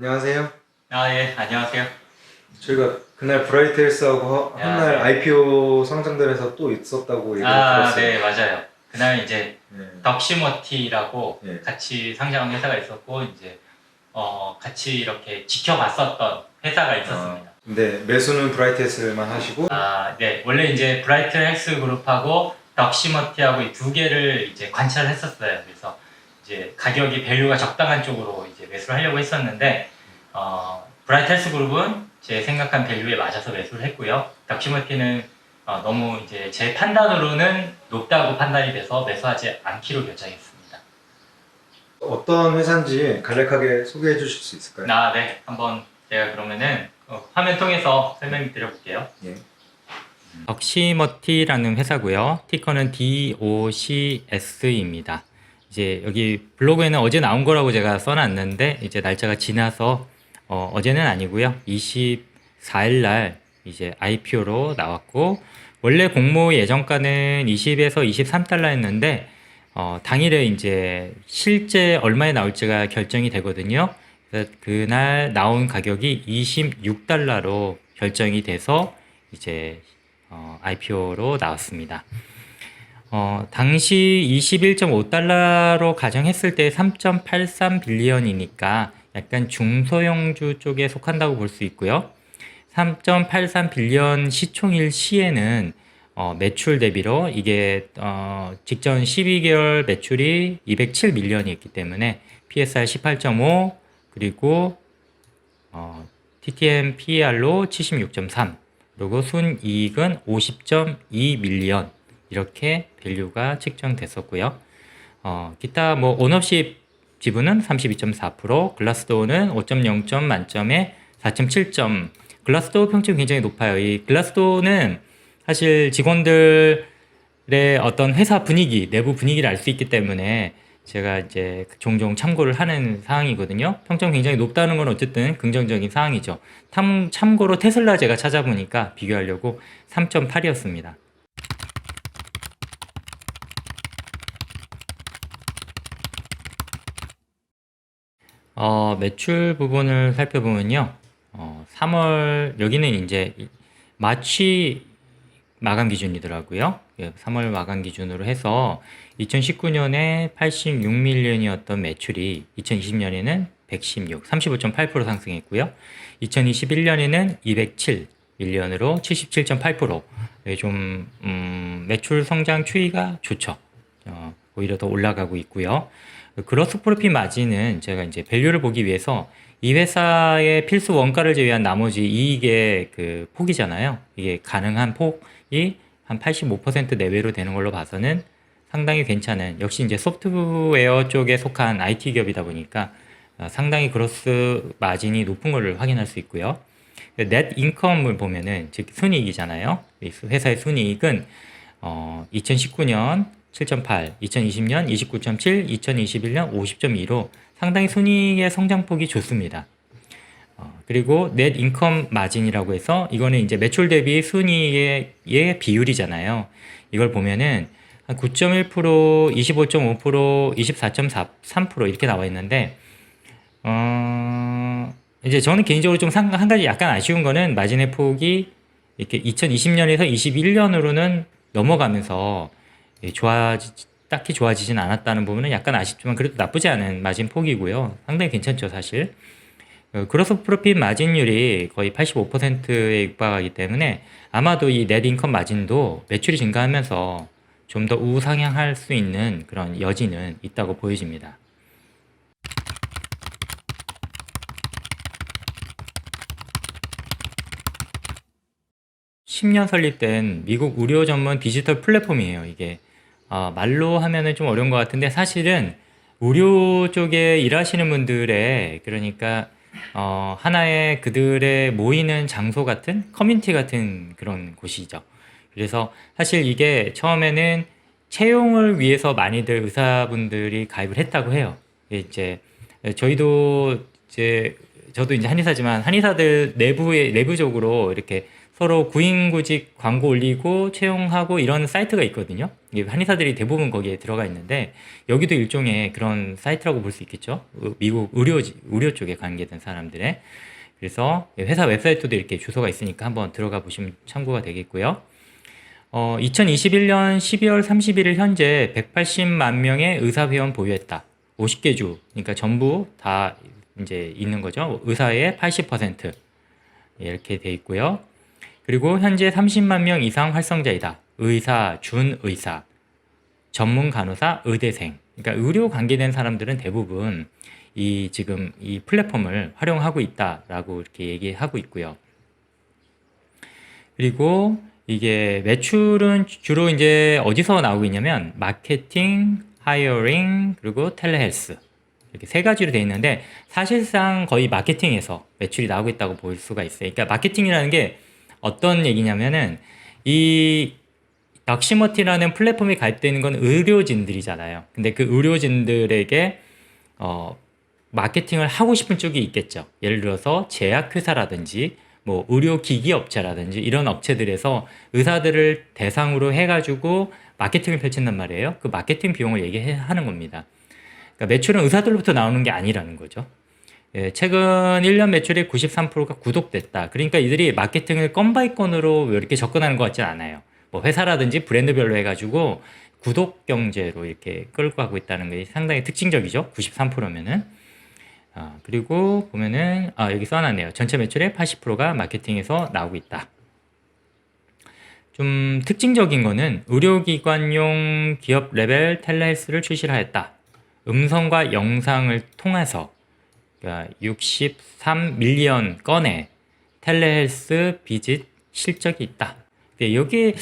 안녕하세요. 예, 안녕하세요. 저희가 그날 브라이트 헬스하고 한날 네. IPO 상장들에서 또 있었다고 얘기를 들었어요. 네, 맞아요. 그날 이제 네. 덕시모티라고 네. 같이 상장한 회사가 있었고, 이제, 같이 이렇게 지켜봤었던 회사가 있었습니다. 근데 매수는 브라이트 헬스만 하시고 네. 원래 이제 브라이트 헬스 그룹하고 덕시모티하고 이 두 개를 이제 관찰을 했었어요. 그래서 이제 가격이 밸류가 적당한 쪽으로 이제 매수를 하려고 했었는데, 브라이트 헬스 그룹은 제 생각한 밸류에 맞아서 매수를 했고요. 덕시모티는 너무 이제 제 판단으로는 높다고 판단이 돼서 매수하지 않기로 결정했습니다. 어떤 회사인지 간략하게 소개해 주실 수 있을까요? 네. 한번 제가 그러면은 화면 통해서 설명드려볼게요. 예. 덕시머티라는 회사고요. 티커는 DOCS입니다. 이제 여기 블로그에는 어제 나온 거라고 제가 써놨는데 이제 날짜가 지나서 어제는 아니고요. 24일 날 이제 IPO로 나왔고, 원래 공모 예정가는 20에서 23달러였는데 당일에 이제 실제 얼마에 나올지가 결정이 되거든요. 그래서 그날 나온 가격이 26달러로 결정이 돼서 이제 IPO로 나왔습니다. 당시 21.5달러로 가정했을 때 3.83 빌리언이니까 약간 중소형주 쪽에 속한다고 볼 수 있고요. 3.83 빌리언 시총일 시에는 매출 대비로 이게 직전 12개월 매출이 207 밀리언이었기 때문에 PSR 18.5 그리고 TTM PER로 76.3 그리고 순이익은 50.2 밀리언 이렇게 밸류가 측정됐었고요. 기타 뭐 온업십 지분은 32.4%, 글라스도어는 5.0점 만점에 4.7점. 글라스도어 평점이 굉장히 높아요. 이 글라스도어는 사실 직원들의 어떤 회사 분위기, 내부 분위기를 알 수 있기 때문에 제가 이제 종종 참고를 하는 사항이거든요. 평점 굉장히 높다는 건 어쨌든 긍정적인 사항이죠. 참고로 테슬라 제가 찾아보니까 비교하려고 3.8이었습니다. 매출 부분을 살펴보면요. 3월, 여기는 이제 마취 마감 기준이더라고요. 3월 마감 기준으로 해서 2019년에 86밀리언이었던 매출이 2020년에는 116, 35.8% 상승했고요. 2021년에는 207밀리언으로 77.8%. 매출 성장 추이가 좋죠. 오히려 더 올라가고 있고요. 그로스 프로핏 마진은 제가 이제 밸류를 보기 위해서 이 회사의 필수 원가를 제외한 나머지 이익의 그 폭이잖아요. 이게 가능한 폭이 한 85% 내외로 되는 걸로 봐서는 상당히 괜찮은, 역시 이제 소프트웨어 쪽에 속한 IT 기업이다 보니까 상당히 그로스 마진이 높은 것을 확인할 수 있고요. 넷 인컴을 보면은 즉 순이익이잖아요. 회사의 순이익은 2019년 7.8, 2020년 29.7, 2021년 50.2로 상당히 순이익의 성장폭이 좋습니다. 그리고 넷 인컴 마진이라고 해서 이거는 이제 매출 대비 순이익의 비율이잖아요. 이걸 보면은 한 9.1%, 25.5%, 24.3% 이렇게 나와 있는데 이제 저는 개인적으로 좀 한 가지 약간 아쉬운 거는 마진의 폭이 이렇게 2020년에서 21년으로는 넘어가면서 딱히 좋아지진 않았다는 부분은 약간 아쉽지만 그래도 나쁘지 않은 마진 폭이고요. 상당히 괜찮죠, 사실. 그로스 프로핏 마진율이 거의 85%에 육박하기 때문에 아마도 이 넷 인컴 마진도 매출이 증가하면서 좀 더 우상향할 수 있는 그런 여지는 있다고 보여집니다. (10년) 설립된 미국 의료 전문 디지털 플랫폼이에요. 이게 말로 하면은 좀 어려운 것 같은데 사실은 의료 쪽에 일하시는 분들의, 그러니까 하나의 그들의 모이는 장소 같은 커뮤니티 같은 그런 곳이죠. 그래서 사실 이게 처음에는 채용을 위해서 많이들 의사분들이 가입을 했다고 해요. 이제 저희도 이제 저도 이제 한의사지만 한의사들 내부적으로 이렇게 서로 구인구직 광고 올리고 채용하고 이런 사이트가 있거든요. 이게 한의사들이 대부분 거기에 들어가 있는데 여기도 일종의 그런 사이트라고 볼 수 있겠죠. 미국 의료 쪽에 관계된 사람들의. 그래서 회사 웹사이트도 이렇게 주소가 있으니까 한번 들어가 보시면 참고가 되겠고요. 2021년 12월 31일 현재 180만 명의 의사회원 보유했다. 50개 주, 그러니까 전부 다 이제 있는 거죠. 의사의 80% 이렇게 돼 있고요. 그리고 현재 30만 명 이상 활성자이다. 의사, 준의사, 전문 간호사, 의대생. 그러니까 의료 관계된 사람들은 대부분 지금 이 플랫폼을 활용하고 있다라고 이렇게 얘기하고 있고요. 그리고 이게 매출은 주로 이제 어디서 나오고 있냐면 마케팅, 하이어링, 그리고 텔레헬스. 이렇게 세 가지로 되어 있는데 사실상 거의 마케팅에서 매출이 나오고 있다고 볼 수가 있어요. 그러니까 마케팅이라는 게 어떤 얘기냐면은 이 닥시머티라는 플랫폼에 가입되어 있는 건 의료진들이잖아요. 근데 그 의료진들에게 마케팅을 하고 싶은 쪽이 있겠죠. 예를 들어서 제약회사라든지 뭐 의료기기 업체라든지 이런 업체들에서 의사들을 대상으로 해가지고 마케팅을 펼친단 말이에요. 그 마케팅 비용을 얘기하는 겁니다. 그러니까 매출은 의사들로부터 나오는 게 아니라는 거죠. 예, 최근 1년 매출의 93%가 구독됐다. 그러니까 이들이 마케팅을 건 바이 건으로 이렇게 접근하는 것 같지 않아요. 뭐 회사라든지 브랜드별로 해가지고 구독 경제로 이렇게 끌고 가고 있다는 게 상당히 특징적이죠. 93%면은. 그리고 보면은 여기 써놨네요. 전체 매출의 80%가 마케팅에서 나오고 있다. 좀 특징적인 거는 의료기관용 기업 레벨 텔레헬스를 출시를 하였다. 음성과 영상을 통해서 63밀리언 건의 텔레헬스 비짓 실적이 있다. 근데 여기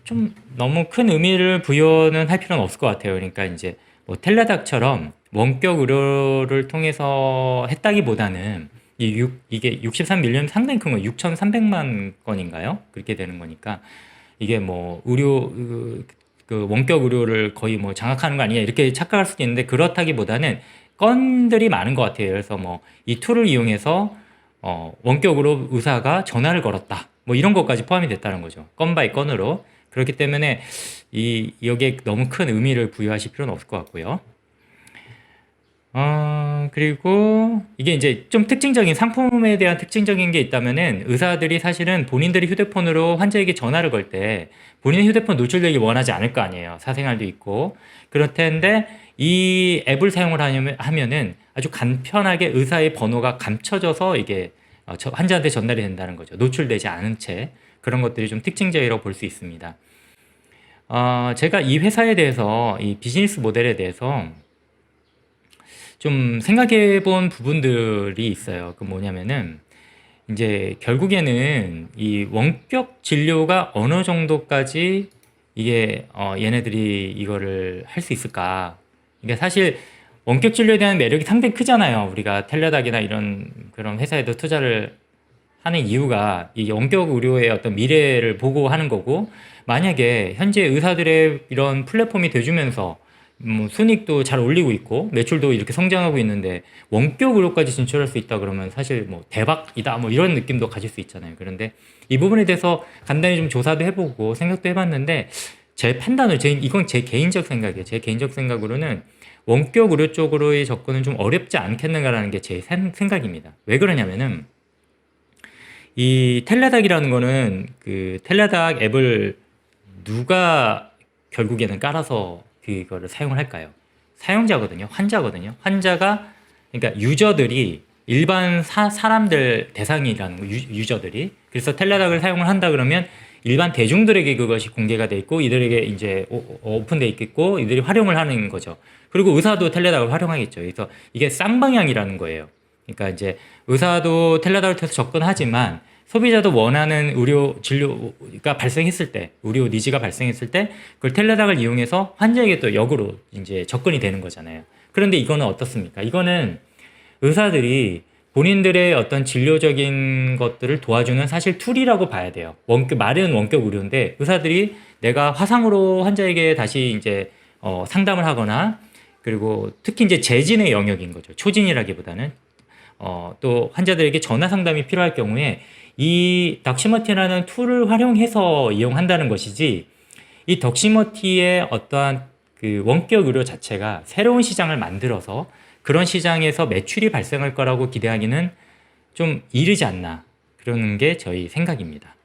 좀 너무 큰 의미를 부여는 할 필요는 없을 것 같아요. 그러니까 이제 뭐 텔레닥처럼 원격 의료를 통해서 했다기보다는 이게 63밀리언 상당히 큰 거, 6,300만 건인가요? 그렇게 되는 거니까 이게 뭐 의료 그 원격 의료를 거의 뭐 장악하는 거 아니냐 이렇게 착각할 수도 있는데 그렇다기보다는 건들이 많은 것 같아요. 그래서 뭐 이 툴을 이용해서 원격으로 의사가 전화를 걸었다. 뭐 이런 것까지 포함이 됐다는 거죠. 건 바이 건으로. 그렇기 때문에 여기에 너무 큰 의미를 부여하실 필요는 없을 것 같고요. 그리고 이게 이제 좀 특징적인 상품에 대한 특징적인 게 있다면은 의사들이 사실은 본인들이 휴대폰으로 환자에게 전화를 걸 때 본인의 휴대폰 노출되기 원하지 않을 거 아니에요. 사생활도 있고. 그럴 텐데 이 앱을 사용을 하면은 아주 간편하게 의사의 번호가 감춰져서 이게 환자한테 전달이 된다는 거죠. 노출되지 않은 채. 그런 것들이 좀 특징적이라고 볼 수 있습니다. 제가 이 회사에 대해서 이 비즈니스 모델에 대해서 좀 생각해 본 부분들이 있어요. 그 뭐냐면은 이제 결국에는 이 원격 진료가 어느 정도까지 이게 얘네들이 이거를 할 수 있을까? 그러니까 사실 원격 진료에 대한 매력이 상당히 크잖아요. 우리가 텔레닥이나 이런 그런 회사에도 투자를 하는 이유가 이 원격 의료의 어떤 미래를 보고 하는 거고, 만약에 현재 의사들의 이런 플랫폼이 돼주면서 순익도 잘 올리고 있고 매출도 이렇게 성장하고 있는데 원격 의료까지 진출할 수 있다 그러면 사실 뭐 대박이다 뭐 이런 느낌도 가질 수 있잖아요. 그런데 이 부분에 대해서 간단히 좀 조사도 해보고 생각도 해봤는데 제 판단을 이건 제 개인적 생각이에요. 제 개인적 생각으로는 원격 의료 쪽으로의 접근은 좀 어렵지 않겠는가라는 게 제 생각입니다. 왜 그러냐면은 이 텔레닥이라는 거는 그 텔레닥 앱을 누가 결국에는 깔아서 그거를 사용을 할까요? 사용자거든요. 환자거든요. 환자가 그러니까 유저들이 일반 사람들 대상이라는 거, 유저들이. 그래서 텔레닥을 사용을 한다 그러면 일반 대중들에게 그것이 공개가 돼 있고 이들에게 이제 오픈돼 있겠고 이들이 활용을 하는 거죠. 그리고 의사도 텔레닥을 활용하겠죠. 그래서 이게 쌍방향이라는 거예요. 그러니까 이제 의사도 텔레닥을 통해서 접근하지만 소비자도 원하는 의료 진료가 발생했을 때, 의료 니즈가 발생했을 때, 그걸 텔레닥을 이용해서 환자에게 또 역으로 이제 접근이 되는 거잖아요. 그런데 이거는 어떻습니까? 이거는 의사들이 본인들의 어떤 진료적인 것들을 도와주는 사실 툴이라고 봐야 돼요. 말은 원격 의료인데 의사들이 내가 화상으로 환자에게 다시 이제 상담을 하거나 그리고 특히 이제 재진의 영역인 거죠. 초진이라기보다는 또 환자들에게 전화 상담이 필요할 경우에 이 덕시머티라는 툴을 활용해서 이용한다는 것이지, 이 덕시머티의 어떠한 그 원격 의료 자체가 새로운 시장을 만들어서 그런 시장에서 매출이 발생할 거라고 기대하기는 좀 이르지 않나, 그러는 게 저희 생각입니다.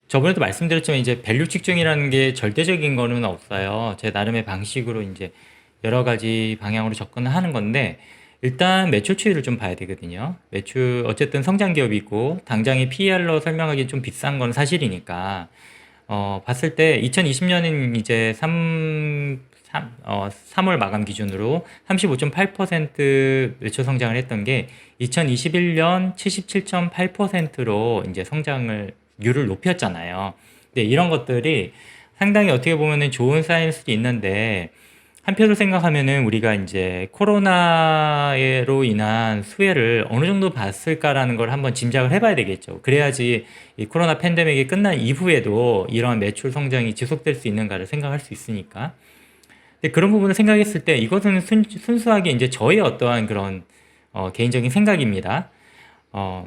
저번에도 말씀드렸지만 이제 밸류 측정이라는 게 절대적인 거는 없어요. 제 나름의 방식으로 이제 여러 가지 방향으로 접근을 하는 건데, 일단 매출 추이를 좀 봐야 되거든요. 매출 어쨌든 성장 기업이고 당장의 PER로 설명하기 좀 비싼 건 사실이니까, 봤을 때 2020년은 이제 3월 마감 기준으로 35.8% 매출 성장을 했던 게 2021년 77.8%로 이제 성장을 률을 높였잖아요. 근데 이런 것들이 상당히 어떻게 보면은 좋은 사인일 수도 있는데, 한편으로 생각하면은 우리가 이제 코로나로 인한 수혜를 어느 정도 봤을까라는 걸 한번 짐작을 해봐야 되겠죠. 그래야지 이 코로나 팬데믹이 끝난 이후에도 이러한 매출 성장이 지속될 수 있는가를 생각할 수 있으니까. 근데 그런 부분을 생각했을 때 이것은 순수하게 이제 저의 어떠한 그런 개인적인 생각입니다. 어,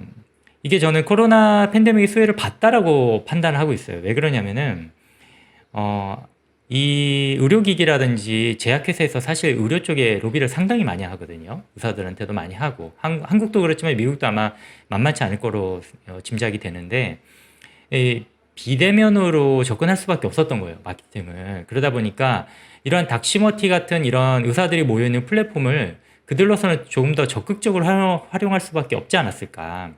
이게 저는 코로나 팬데믹의 수혜를 봤다라고 판단을 하고 있어요. 왜 그러냐면은 이 의료기기라든지 제약회사에서 사실 의료 쪽에 로비를 상당히 많이 하거든요. 의사들한테도 많이 하고, 한국도 그렇지만 미국도 아마 만만치 않을 거로 짐작이 되는데, 이 비대면으로 접근할 수밖에 없었던 거예요, 마케팅을. 그러다 보니까 이런 닥시머티 같은 이런 의사들이 모여있는 플랫폼을 그들로서는 조금 더 적극적으로 활용할 수밖에 없지 않았을까.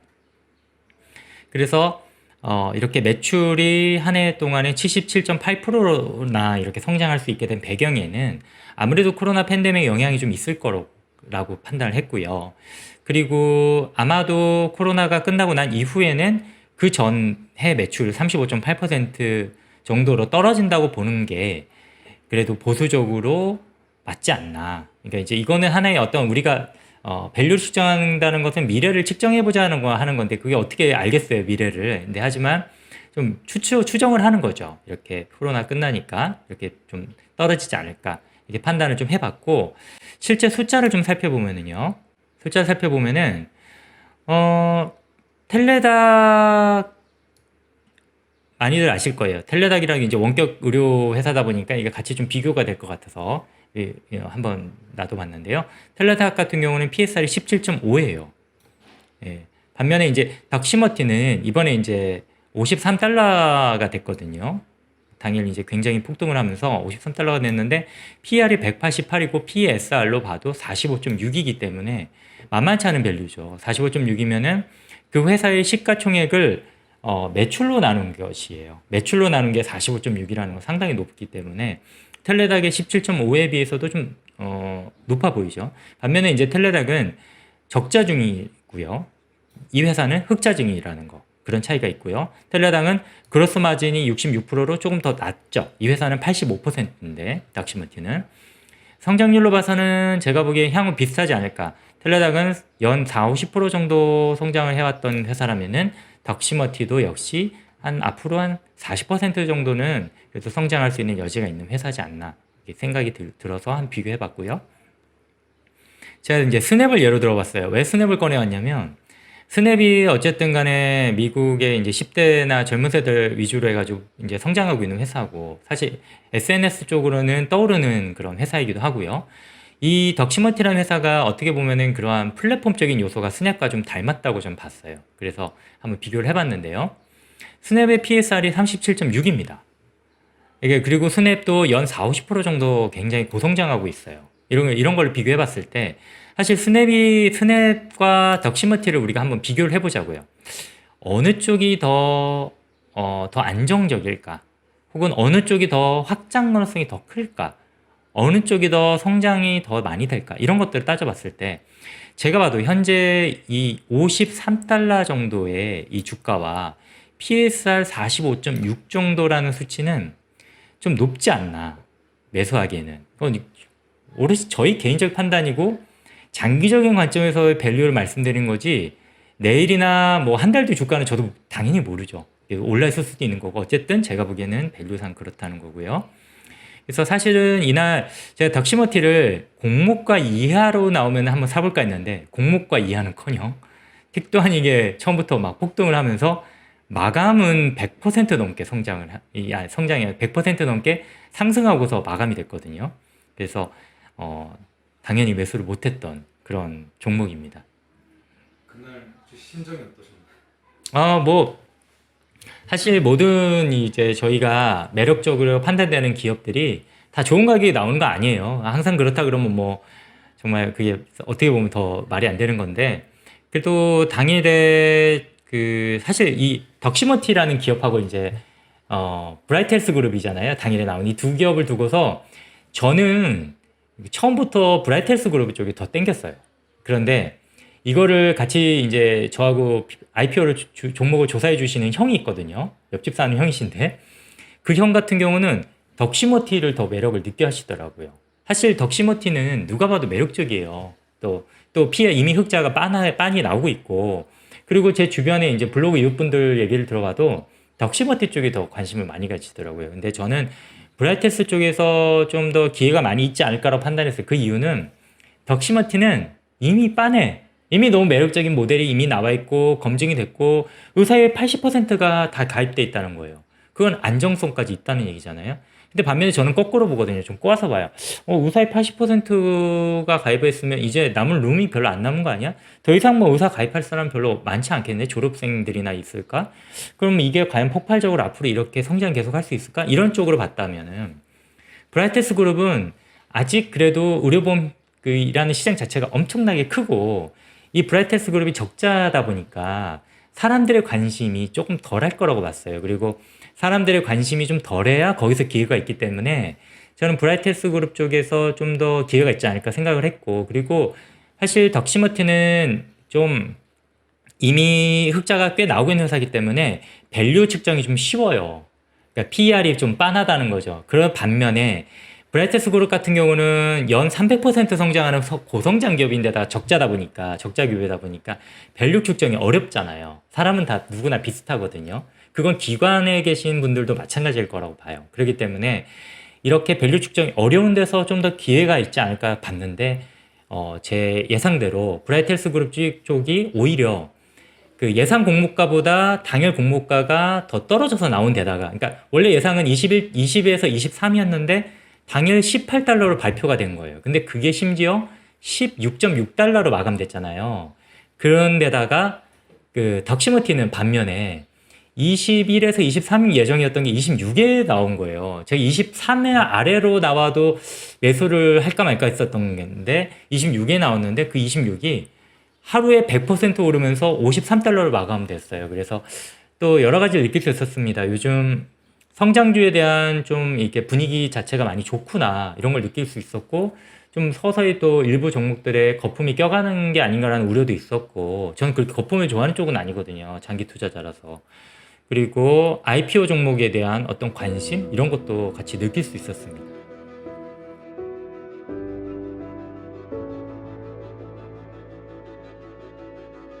그래서 이렇게 매출이 한 해 동안에 77.8%나 이렇게 성장할 수 있게 된 배경에는 아무래도 코로나 팬데믹 영향이 좀 있을 거라고 판단을 했고요. 그리고 아마도 코로나가 끝나고 난 이후에는 그 전해 매출 35.8% 정도로 떨어진다고 보는 게 그래도 보수적으로 맞지 않나. 그러니까 이제 이거는 하나의 어떤 우리가 밸류를 측정한다는 것은 미래를 측정해보자 하는 건데, 그게 어떻게 알겠어요, 미래를. 근데 하지만 좀 추정을 하는 거죠. 이렇게 코로나 끝나니까 이렇게 좀 떨어지지 않을까. 이렇게 판단을 좀 해봤고, 실제 숫자를 좀 살펴보면은요. 숫자를 살펴보면은, 텔레닥, 많이들 아실 거예요. 텔레닥이랑 이제 원격 의료 회사다 보니까 이게 같이 좀 비교가 될 것 같아서 한번 놔둬봤는데요. 텔레닥 같은 경우는 PSR이 17.5예요. 예. 반면에 이제 닥시머티는 이번에 이제 53달러가 됐거든요. 당일 이제 굉장히 폭등을 하면서 53달러가 됐는데 PR이 188이고 PSR로 봐도 45.6이기 때문에 만만치 않은 밸류죠. 45.6이면은 그 회사의 시가총액을 매출로 나눈 것이에요. 매출로 나눈 게 45.6이라는 건 상당히 높기 때문에 텔레닥의 17.5에 비해서도 좀 높아 보이죠. 반면에 이제 텔레닥은 적자 중이고요. 이 회사는 흑자 중이라는 거. 그런 차이가 있고요. 텔레닥은 그로스 마진이 66%로 조금 더 낮죠. 이 회사는 85%인데 닥시머티는 성장률로 봐서는 제가 보기에 향후 비슷하지 않을까. 텔레닥은 연 4, 50% 정도 성장을 해왔던 회사라면은 닥시머티도 역시 앞으로 한 40% 정도는 그래도 성장할 수 있는 여지가 있는 회사지 않나 이렇게 생각이 들어서 한 비교해 봤고요. 제가 이제 스냅을 예로 들어봤어요. 왜 스냅을 꺼내왔냐면, 스냅이 어쨌든 간에 미국의 이제 10대나 젊은 세대를 위주로 해가지고 이제 성장하고 있는 회사고, 사실 SNS 쪽으로는 떠오르는 그런 회사이기도 하고요. 이 덕시머티라는 회사가 어떻게 보면은 그러한 플랫폼적인 요소가 스냅과 좀 닮았다고 좀 봤어요. 그래서 한번 비교를 해봤는데요. 스냅의 PSR이 37.6입니다. 이게 그리고 스냅도 연 4, 50% 정도 굉장히 고성장하고 있어요. 이런 걸 비교해 봤을 때 사실 스냅과 덕시머티를 우리가 한번 비교를 해보자고요. 어느 쪽이 더 안정적일까? 혹은 어느 쪽이 더 확장 가능성이 더 클까? 어느 쪽이 더 성장이 더 많이 될까? 이런 것들을 따져봤을 때 제가 봐도 현재 이 53달러 정도의 이 주가와 PSR 45.6 정도라는 수치는 좀 높지 않나, 매수하기에는. 그건 오롯이 저희 개인적 판단이고 장기적인 관점에서의 밸류를 말씀드린 거지, 내일이나 뭐 한 달 뒤 주가는 저도 당연히 모르죠. 올라 있을 수도 있는 거고, 어쨌든 제가 보기에는 밸류상 그렇다는 거고요. 그래서 사실은 이날 제가 덕시모티를 공모가 이하로 나오면 한번 사볼까 했는데 공모가 이하는커녕 택도 아니게 처음부터 막 폭등을 하면서 마감은 100% 넘게 성장이 100% 넘게 상승하고서 마감이 됐거든요. 그래서 당연히 매수를 못했던 그런 종목입니다. 그날 심정이 어떠셨나요? 뭐 사실 모든 이제 저희가 매력적으로 판단되는 기업들이 다 좋은 가격에 나오는 거 아니에요. 항상 그렇다 그러면 뭐 정말 그게 어떻게 보면 더 말이 안 되는 건데 그래도 당일에 그 사실 이 덕시모티라는 기업하고 이제 브라이트헬스 그룹이잖아요. 당일에 나온 이 두 기업을 두고서 저는 처음부터 브라이트헬스 그룹 쪽이 더 땡겼어요. 그런데 이거를 같이 이제 저하고 IPO를 종목을 조사해 주시는 형이 있거든요. 옆집 사는 형이신데 그 형 같은 경우는 덕시모티를 더 매력을 느껴 하시더라고요. 사실 덕시모티는 누가 봐도 매력적이에요. 또 피해 이미 흑자가 빤히 나오고 있고 그리고 제 주변에 이제 블로그 이웃분들 얘기를 들어봐도 덕시모티 쪽에 더 관심을 많이 가지더라고요. 근데 저는 브라이테스 쪽에서 좀 더 기회가 많이 있지 않을까라고 판단했어요. 그 이유는 덕시모티는 이미 너무 매력적인 모델이 이미 나와 있고 검증이 됐고 의사의 80%가 다 가입돼 있다는 거예요. 그건 안정성까지 있다는 얘기잖아요. 근데 반면에 저는 거꾸로 보거든요. 좀 꼬아서 봐요. 의사의 80%가 가입했으면 이제 남은 룸이 별로 안 남은 거 아니야? 더 이상 뭐 의사 가입할 사람 별로 많지 않겠네? 졸업생들이나 있을까? 그럼 이게 과연 폭발적으로 앞으로 이렇게 성장 계속 할 수 있을까? 이런 쪽으로 봤다면은 브라이테스 그룹은 아직 그래도 의료보험 이라는 시장 자체가 엄청나게 크고 이 브라이테스 그룹이 적자다 보니까 사람들의 관심이 조금 덜할 거라고 봤어요. 그리고 사람들의 관심이 좀 덜해야 거기서 기회가 있기 때문에 저는 브라이테스 그룹 쪽에서 좀 더 기회가 있지 않을까 생각을 했고 그리고 사실 덕시모티는 좀 이미 흑자가 꽤 나오고 있는 회사이기 때문에 밸류 측정이 좀 쉬워요. 그러니까 PER이 좀 빤하다는 거죠. 그런 반면에 브라이테스 그룹 같은 경우는 연 300% 성장하는 고성장 기업인데다 적자 기업이다 보니까 밸류 측정이 어렵잖아요. 사람은 다 누구나 비슷하거든요. 그건 기관에 계신 분들도 마찬가지일 거라고 봐요. 그렇기 때문에 이렇게 밸류 측정이 어려운 데서 좀 더 기회가 있지 않을까 봤는데 제 예상대로 브라이테스 그룹 쪽이 오히려 그 예상 공모가보다 당일 공모가가 더 떨어져서 나온 데다가 그러니까 원래 예상은 20에서 23이었는데 당일 18달러로 발표가 된 거예요. 근데 그게 심지어 16.6달러로 마감됐잖아요. 그런데다가 그 덕시모티는 반면에 21에서 23 예정이었던 게 26에 나온 거예요. 제가 23에 아래로 나와도 매수를 할까 말까 했었던 건데 26에 나왔는데 그 26이 하루에 100% 오르면서 53달러로 마감됐어요. 그래서 또 여러 가지를 느낄 수 있었습니다. 요즘 성장주에 대한 좀 이렇게 분위기 자체가 많이 좋구나 이런 걸 느낄 수 있었고 좀 서서히 또 일부 종목들의 거품이 껴가는 게 아닌가라는 우려도 있었고 저는 그렇게 거품을 좋아하는 쪽은 아니거든요. 장기 투자자라서. 그리고 IPO 종목에 대한 어떤 관심 이런 것도 같이 느낄 수 있었습니다.